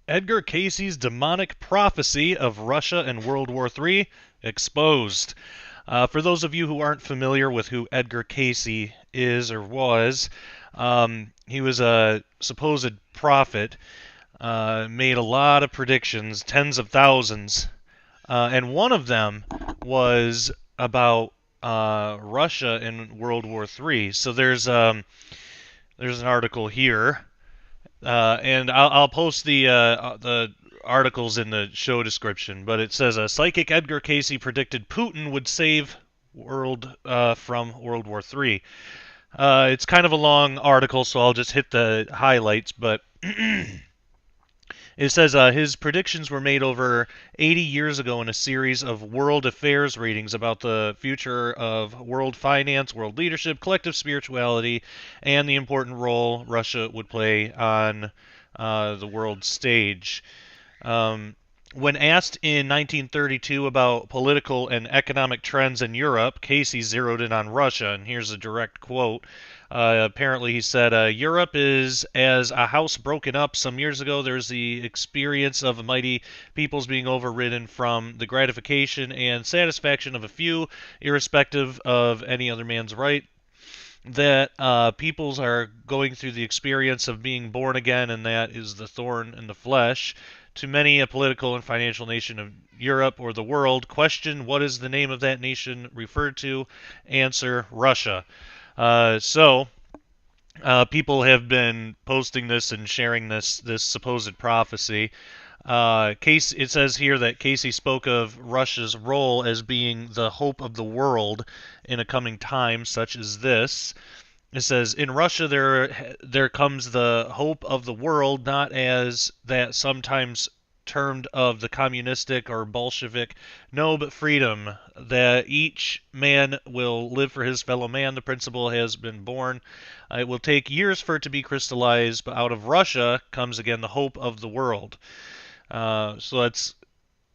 Edgar Cayce's demonic prophecy of Russia and World War III exposed. For those of you who aren't familiar with who Edgar Cayce is or was, he was a supposed prophet, made a lot of predictions, tens of thousands, and one of them was about Russia in World War III. So there's an article here, and I'll post the articles in the show description. But it says psychic Edgar Cayce predicted Putin would save world from World War III. It's kind of a long article, so I'll just hit the highlights. But it says his predictions were made over 80 years ago in a series of world affairs readings about the future of world finance, world leadership, collective spirituality, and the important role Russia would play on the world stage. When asked in 1932 about political and economic trends in Europe, Cayce zeroed in on Russia, and here's a direct quote. Apparently, he said, Europe is as a house broken up. Some years ago, there's the experience of mighty peoples being overridden from the gratification and satisfaction of a few, irrespective of any other man's right. That peoples are going through the experience of being born again, and that is the thorn in the flesh. To many, a political and financial nation of Europe or the world question what is the name of that nation referred to? Answer Russia. People have been posting this and sharing this supposed prophecy. Cayce, it says here that Cayce spoke of Russia's role as being the hope of the world in a coming time such as this. It says, in Russia there comes the hope of the world, not as that sometimes termed of the communistic or Bolshevik, no, but freedom, that each man will live for his fellow man. The principle has been born. It will take years for it to be crystallized, but out of Russia comes again the hope of the world. So that's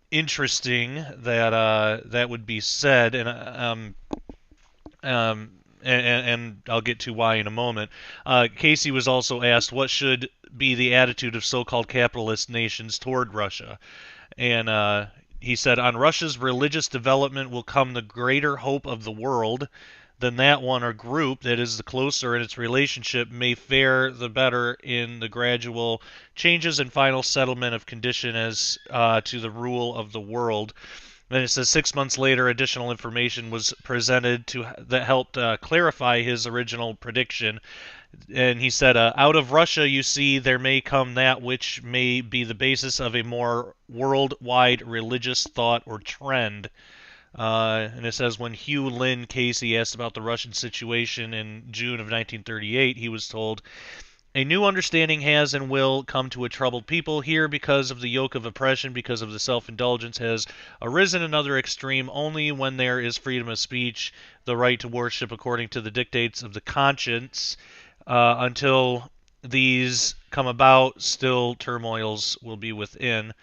interesting that that would be said, and I'll get to why in a moment. Cayce was also asked what should be the attitude of so-called capitalist nations toward Russia, and he said, on Russia's religious development will come the greater hope of the world. Then that one or group that is the closer in its relationship may fare the better in the gradual changes and final settlement of condition as to the rule of the world. Then it says 6 months later, additional information was presented that helped clarify his original prediction. And he said, out of Russia, you see, there may come that which may be the basis of a more worldwide religious thought or trend. And it says, when Hugh Lynn Cayce asked about the Russian situation in June of 1938, he was told, a new understanding has and will come to a troubled people here because of the yoke of oppression, because of the self-indulgence has arisen another extreme only when there is freedom of speech, the right to worship according to the dictates of the conscience. Until these come about, still turmoils will be within.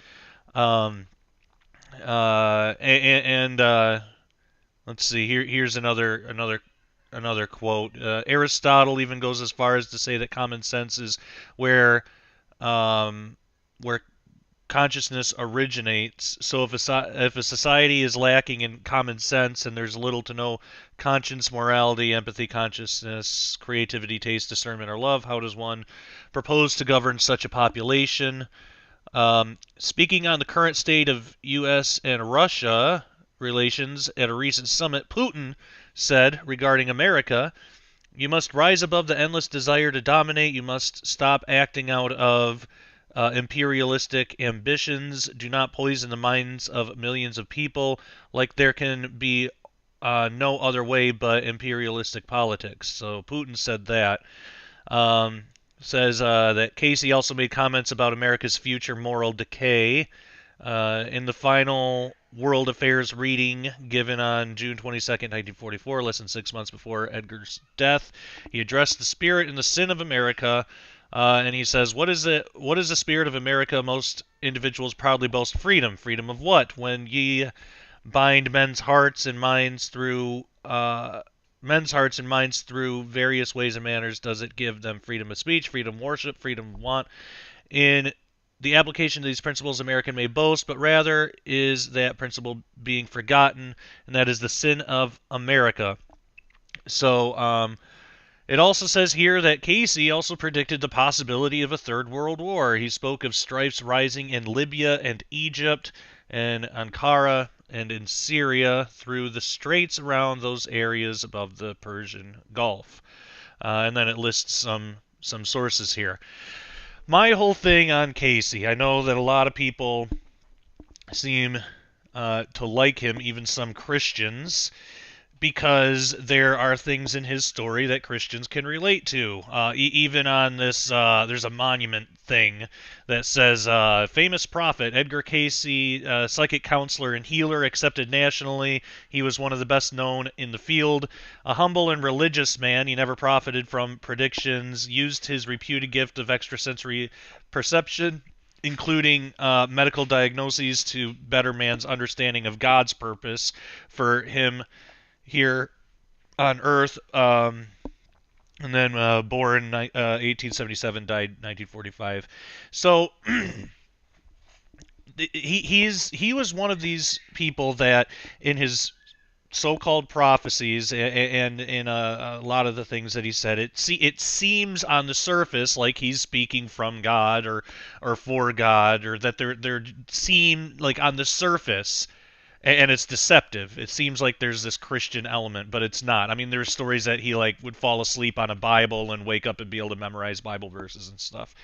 Um, let's see. Here's another quote. Aristotle even goes as far as to say that common sense is where um, where consciousness originates. So if a society is lacking in common sense and there's little to no conscience, morality, empathy, consciousness, creativity, taste, discernment, or love, how does one propose to govern such a population? Speaking on the current state of U.S. and Russia relations at a recent summit, Putin said regarding America, you must rise above the endless desire to dominate. You must stop acting out of imperialistic ambitions. Do not poison the minds of millions of people like there can be no other way but imperialistic politics. So Putin said that. Um, Says that Cayce also made comments about America's future moral decay. In the final World Affairs reading given on June 22nd, 1944, less than 6 months before Edgar's death, he addressed the spirit and the sin of America, and he says, what is the spirit of America? Most individuals proudly boast freedom. Freedom of what? When ye bind men's hearts and minds through various ways and manners, does it give them freedom of speech, freedom of worship, freedom of want? In the application of these principles American may boast, but rather is that principle being forgotten, and that is the sin of America. So it also says here that Cayce also predicted the possibility of a third world war. He spoke of strifes rising in Libya and Egypt and Ankara and in Syria through the straits around those areas above the Persian Gulf. And then it lists some sources here. My whole thing on Cayce, I know that a lot of people seem to like him, even some Christians, because there are things in his story that Christians can relate to. Even on this, there's a monument thing that says, famous prophet Edgar Cayce, psychic counselor and healer, accepted nationally. He was one of the best known in the field. A humble and religious man, he never profited from predictions, used his reputed gift of extrasensory perception, including medical diagnoses, to better man's understanding of God's purpose for him here on Earth, and then born 1877, died 1945. So he was one of these people that in his so-called prophecies and in a lot of the things that he said, it seems on the surface like he's speaking from God or for God, or that there seem like on the surface, and it's deceptive. It seems like there's this Christian element, but it's not. I mean, there's stories that he like would fall asleep on a Bible and wake up and be able to memorize Bible verses and stuff.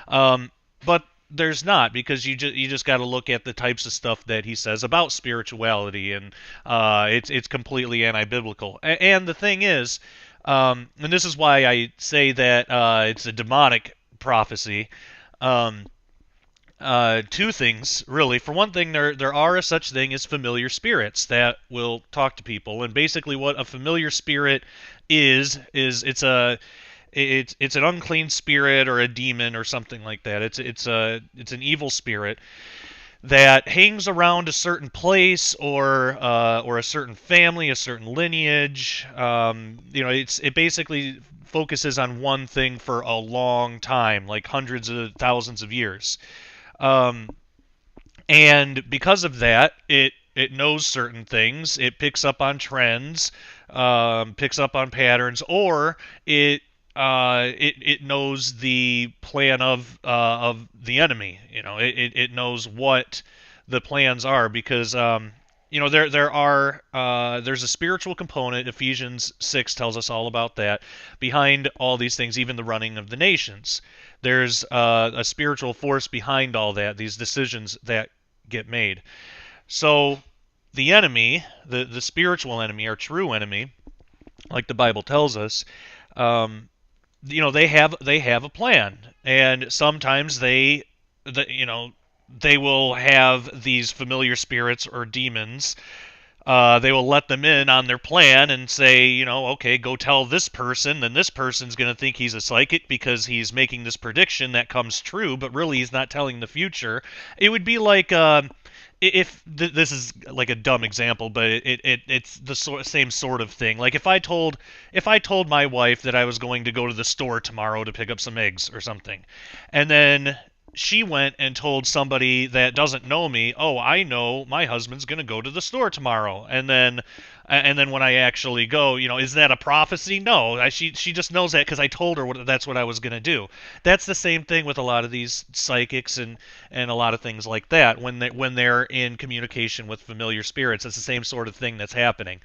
But there's not, because you just got to look at the types of stuff that he says about spirituality, and it's completely anti-biblical. And the thing is, and this is why I say that it's a demonic prophecy. Two things, really. For one thing, there are a such thing as familiar spirits that will talk to people, and basically what a familiar spirit is it's an unclean spirit or a demon or something like that. It's an evil spirit that hangs around a certain place or a certain family, a certain lineage. It basically focuses on one thing for a long time, like hundreds of thousands of years. And because of that, it knows certain things. It picks up on trends, picks up on patterns, or it knows the plan of the enemy. It knows what the plans are, because there's a spiritual component. Ephesians 6 tells us all about that, behind all these things, even the running of the nations. There's a spiritual force behind all that, these decisions that get made. So the enemy, the spiritual enemy, our true enemy, like the Bible tells us, they have a plan, and sometimes they will have these familiar spirits or demons. They will let them in on their plan and say, okay, go tell this person, then this person's going to think he's a psychic because he's making this prediction that comes true, but really he's not telling the future. It would be like, if this is like a dumb example, but it's the same sort of thing. Like if I told my wife that I was going to go to the store tomorrow to pick up some eggs or something, and then she went and told somebody that doesn't know me, oh, I know my husband's going to go to the store tomorrow. And then when I actually go, is that a prophecy? No, she just knows that because I told her that's what I was going to do. That's the same thing with a lot of these psychics and a lot of things like that. When they're in communication with familiar spirits, it's the same sort of thing that's happening.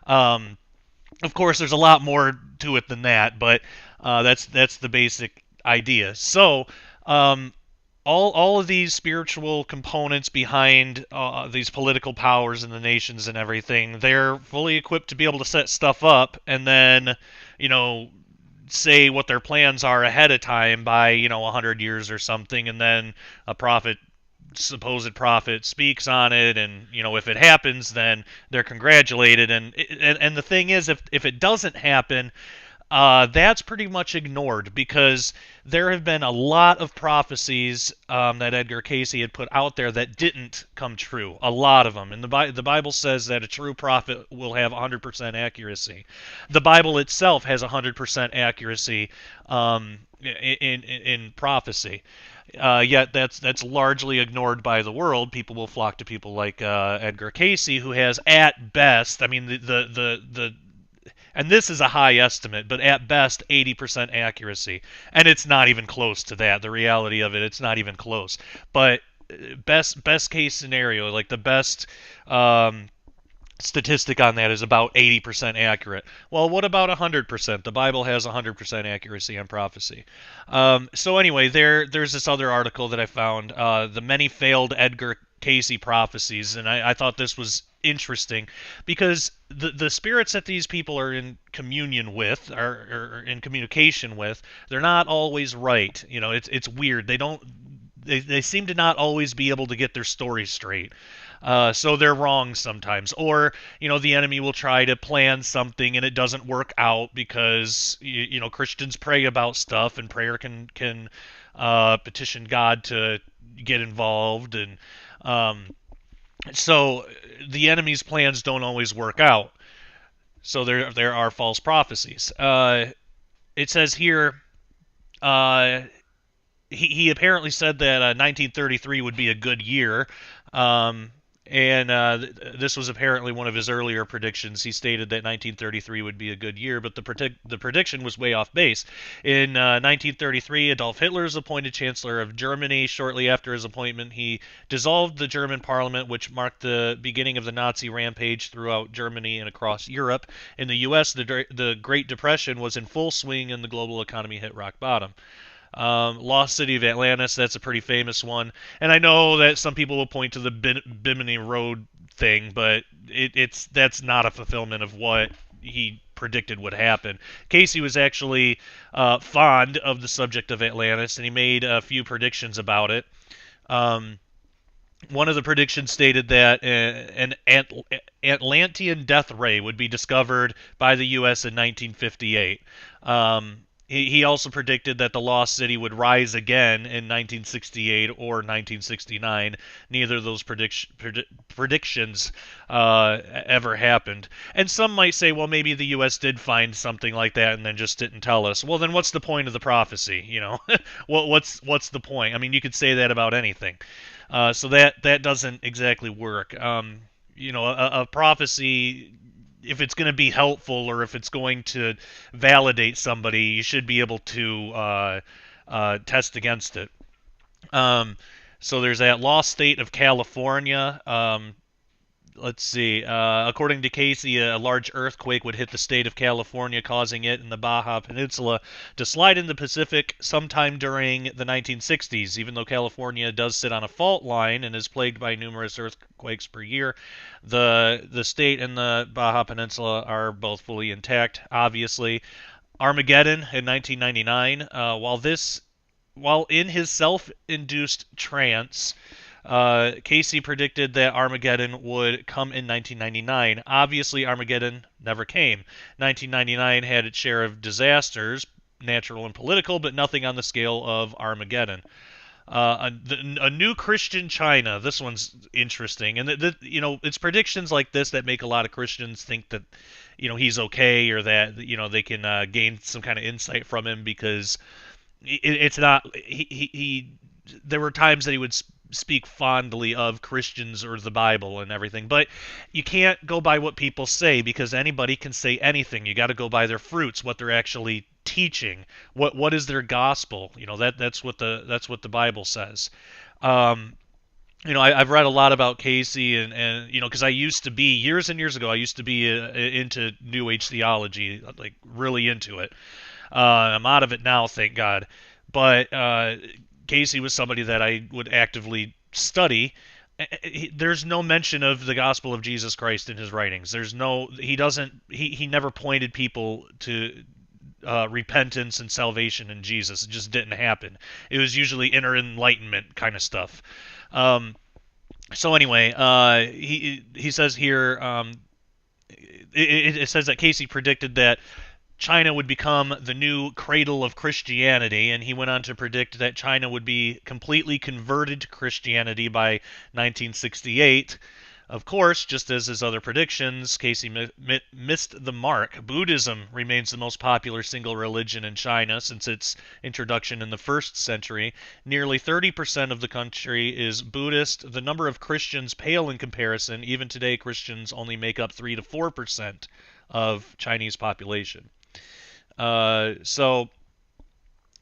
Of course, there's a lot more to it than that, but that's the basic idea. So, all of these spiritual components behind these political powers in the nations and everything, they're fully equipped to be able to set stuff up and then, say what their plans are ahead of time by, 100 years or something, and then a supposed prophet speaks on it, and, if it happens, then they're congratulated. And the thing is, if it doesn't happen, that's pretty much ignored, because there have been a lot of prophecies that Edgar Cayce had put out there that didn't come true. A lot of them. And the Bible says that a true prophet will have 100% accuracy. The Bible itself has 100% accuracy in prophecy. Yet that's largely ignored by the world. People will flock to people like Edgar Cayce, who has at best, I mean the and this is a high estimate, but at best 80% accuracy, and it's not even close to that. The reality of it, it's not even close. But best case scenario, like the best statistic on that is about 80% accurate. Well, what about 100%? The Bible has 100% accuracy on prophecy. So anyway, there's this other article that I found, the many failed Edgar Cayce prophecies, and I thought this was interesting because the spirits that these people are in communion with, or in communication with, they're not always right. It's weird. They seem to not always be able to get their story straight. So they're wrong sometimes. Or, the enemy will try to plan something and it doesn't work out because, Christians pray about stuff, and prayer can petition God to get involved. And so the enemy's plans don't always work out. So there are false prophecies. It says here, uh, he apparently said that 1933 would be a good year. And this was apparently one of his earlier predictions. He stated that 1933 would be a good year, but the prediction was way off base. In 1933, Adolf Hitler is appointed Chancellor of Germany. Shortly after his appointment, he dissolved the German parliament, which marked the beginning of the Nazi rampage throughout Germany and across Europe. In the U.S., the Great Depression was in full swing, and the global economy hit rock bottom. Lost City of Atlantis, that's a pretty famous one. And I know that some people will point to the Bimini Road thing, but that's not a fulfillment of what he predicted would happen. Cayce was actually fond of the subject of Atlantis, and he made a few predictions about it. Um, One of the predictions stated that an Atlantean death ray would be discovered by the U.S. in 1958. He also predicted that the lost city would rise again in 1968 or 1969. Neither of those predictions ever happened. And some might say, well, maybe the U.S. did find something like that and then just didn't tell us. Well, then what's the point of the prophecy? What's the point? I mean, you could say that about anything. So that doesn't exactly work. A prophecy, if it's going to be helpful or if it's going to validate somebody, you should be able to test against it. So there's that lost state of California. Let's see. According to Cayce, a large earthquake would hit the state of California, causing it and the Baja Peninsula to slide in the Pacific sometime during the 1960s. Even though California does sit on a fault line and is plagued by numerous earthquakes per year, the state and the Baja Peninsula are both fully intact, obviously. Armageddon in 1999, while in his self-induced trance, Cayce predicted that Armageddon would come in 1999. Obviously, Armageddon never came. 1999 had its share of disasters, natural and political, but nothing on the scale of Armageddon. A new Christian China. This one's interesting, and it's predictions like this that make a lot of Christians think that he's okay, or that they can gain some kind of insight from him, because it's not he there were times that he would speak fondly of Christians or the Bible and everything, but you can't go by what people say, because anybody can say anything. You got to go by their fruits, what they're actually teaching, what is their gospel. That's what the Bible says. I've read a lot about Cayce, and because I used to be, years and years ago, I used to be into New Age theology, like really into it. I'm out of it now, thank God. But Cayce was somebody that I would actively study. There's no mention of the gospel of Jesus Christ in his writings. He never pointed people to repentance and salvation in Jesus. It just didn't happen. It was usually inner enlightenment kind of stuff. So anyway, he says here, it says that Cayce predicted that China would become the new cradle of Christianity, and he went on to predict that China would be completely converted to Christianity by 1968. Of course, just as his other predictions, Cayce missed the mark. Buddhism remains the most popular single religion in China since its introduction in the 1st century. Nearly 30% of the country is Buddhist. The number of Christians pale in comparison. Even today, Christians only make up 3 to 4% of Chinese population. So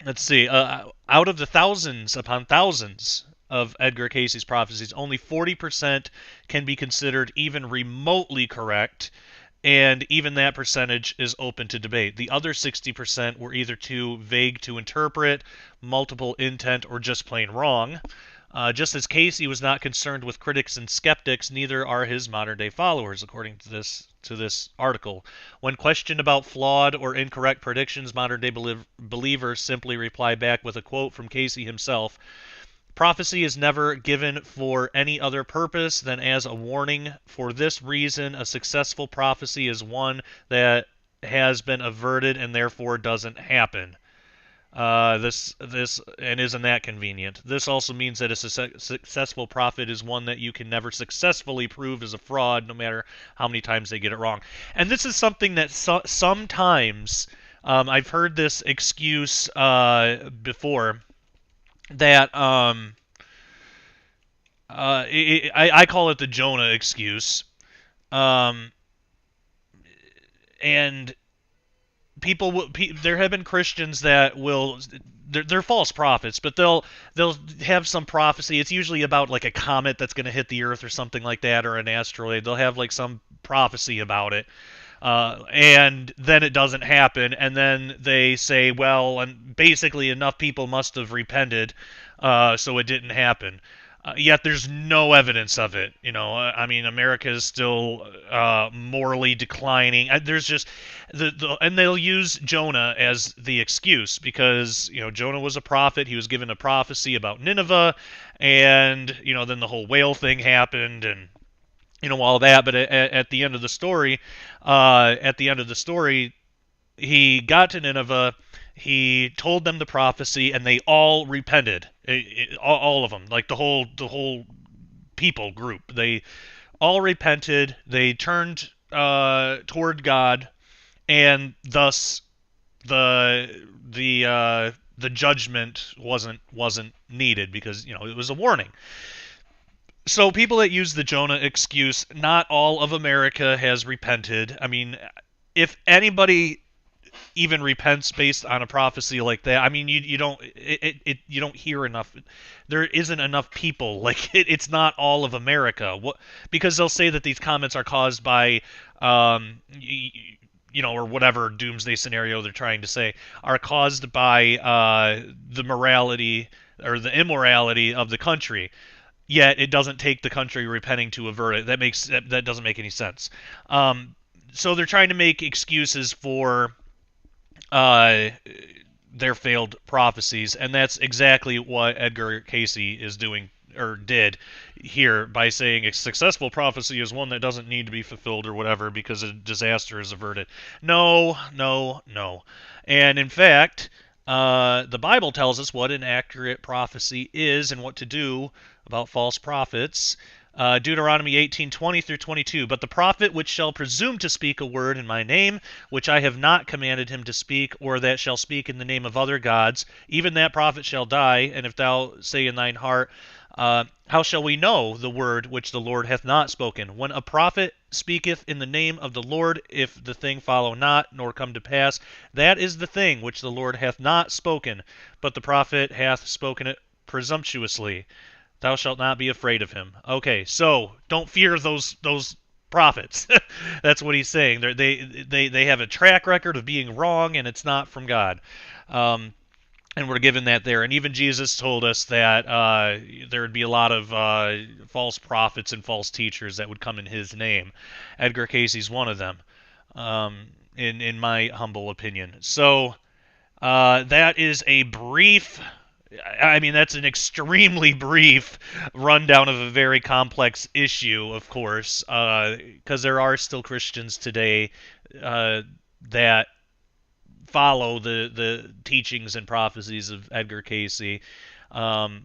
let's see. Out of the thousands upon thousands of Edgar Cayce's prophecies, only 40% can be considered even remotely correct, and even that percentage is open to debate. The other 60% were either too vague to interpret, multiple intent, or just plain wrong. Just as Cayce was not concerned with critics and skeptics, neither are his modern-day followers, according to this article. When questioned about flawed or incorrect predictions, modern-day believers simply reply back with a quote from Cayce himself. Prophecy is never given for any other purpose than as a warning. For this reason, a successful prophecy is one that has been averted and therefore doesn't happen. This and isn't that convenient? This also means that a successful prophet is one that you can never successfully prove as a fraud, no matter how many times they get it wrong. And this is something that sometimes I've heard this excuse before. That I call it the Jonah excuse, and there have been Christians that will they're false prophets, but they'll have some prophecy. It's usually about like a comet that's going to hit the Earth or something like that, or an asteroid. They'll have like some prophecy about it, and then it doesn't happen, and then they say, well, and basically enough people must have repented, so it didn't happen. Yet there's no evidence of it. I mean, America is still morally declining. There's just and they'll use Jonah as the excuse because Jonah was a prophet. He was given a prophecy about Nineveh, and then the whole whale thing happened, and all that. But at the end of the story, he got to Nineveh. He told them the prophecy, and they all repented. All of them, like the whole people group, they all repented. They turned toward God, and thus the judgment wasn't needed because it was a warning. So people that use the Jonah excuse, not all of America has repented. I mean, if anybody even repents based on a prophecy like that, I mean, you don't hear enough. There isn't enough people. Like it's not all of America. Because they'll say that these comments are caused by or whatever doomsday scenario they're trying to say, are caused by the morality or the immorality of the country. Yet it doesn't take the country repenting to avert it. That doesn't make any sense. So they're trying to make excuses for their failed prophecies, and that's exactly what Edgar Cayce is doing or did here by saying a successful prophecy is one that doesn't need to be fulfilled or whatever because a disaster is averted. No. And in fact, the Bible tells us what an accurate prophecy is and what to do about false prophets. Deuteronomy 18:20 through 22. But the prophet which shall presume to speak a word in my name, which I have not commanded him to speak, or that shall speak in the name of other gods, even that prophet shall die. And if thou say in thine heart, how shall we know the word which the Lord hath not spoken? When a prophet speaketh in the name of the Lord, if the thing follow not, nor come to pass, that is the thing which the Lord hath not spoken, but the prophet hath spoken it presumptuously. Thou shalt not be afraid of him. Okay, so don't fear those prophets. That's what he's saying. They have a track record of being wrong, and it's not from God. And we're given that there. And even Jesus told us that there would be a lot of false prophets and false teachers that would come in his name. Edgar Cayce's one of them, in my humble opinion. So that is a brief... I mean, that's an extremely brief rundown of a very complex issue, of course, because there are still Christians today that follow the teachings and prophecies of Edgar Cayce. Um,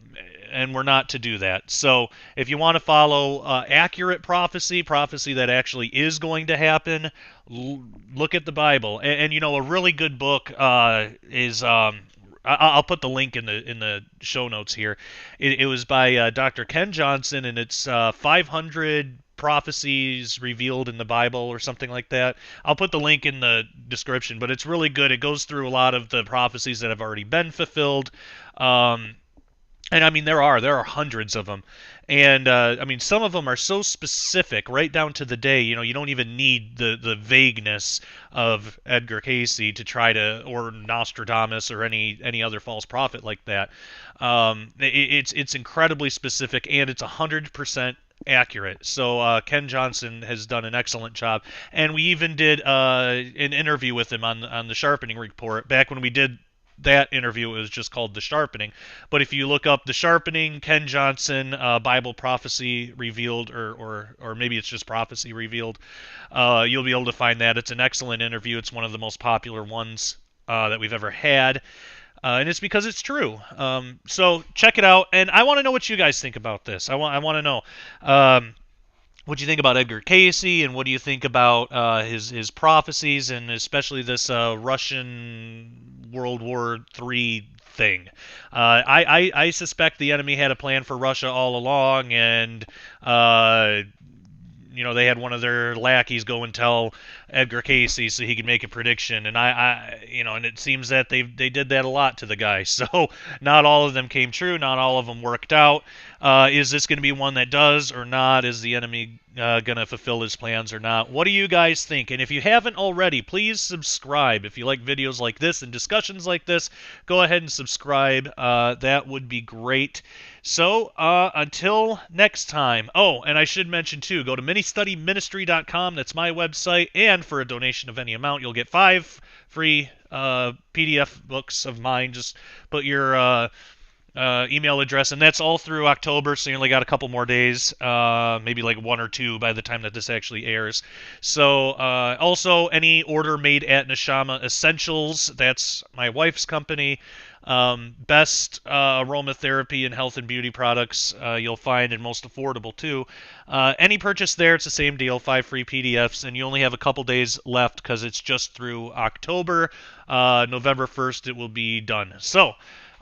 and we're not to do that. So if you want to follow accurate prophecy, prophecy that actually is going to happen, look at the Bible. And you know, a really good book is I'll put the link in the show notes here. It was by Dr. Ken Johnson, and it's 500 prophecies revealed in the Bible or something like that. I'll put the link in the description, but it's really good. It goes through a lot of the prophecies that have already been fulfilled. And I mean, there are hundreds of them, and I mean, some of them are so specific, right down to the day. You know, you don't even need the vagueness of Edgar Cayce to try to, or Nostradamus, or any other false prophet like that. It's incredibly specific, and it's 100% accurate. So Ken Johnson has done an excellent job, and we even did an interview with him on the Sharpening Report back when we did that interview. It was just called The Sharpening. But if you look up The Sharpening, Ken Johnson, Bible Prophecy Revealed, or maybe it's just Prophecy Revealed, you'll be able to find that. It's an excellent interview. It's one of the most popular ones that we've ever had. And it's because it's true. So check it out. And I want to know what you guys think about this. I want to know. What do you think about Edgar Cayce, and what do you think about his prophecies, and especially this Russian World War III thing? I suspect the enemy had a plan for Russia all along, and you know, they had one of their lackeys go and tell Edgar Cayce so he could make a prediction, and you know, and it seems that they did that a lot to the guy. So not all of them came true, not all of them worked out. Is this going to be one that does or not? Is the enemy going to fulfill his plans or not? What do you guys think? And if you haven't already, please subscribe. If you like videos like this and discussions like this, go ahead and subscribe. That would be great. So, until next time. Oh, and I should mention, too, go to ministudyministry.com. That's my website. And for a donation of any amount, you'll get 5 free PDF books of mine. Just put your email address, and that's all through October, so you only got a couple more days, maybe like 1 or 2 by the time that this actually airs. So also, any order made at Neshama Essentials, that's my wife's company. Best aromatherapy and health and beauty products you'll find, and most affordable too. Any purchase there, it's the same deal, 5 free PDFs, and you only have a couple days left because it's just through October. November 1st it will be done. So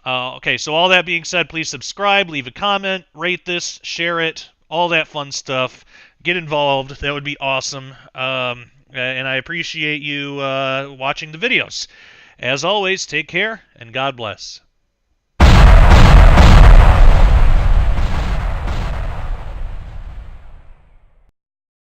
okay, so all that being said, please subscribe, leave a comment, rate this, share it, all that fun stuff. Get involved. That would be awesome. And I appreciate you watching the videos. As always, take care, and God bless.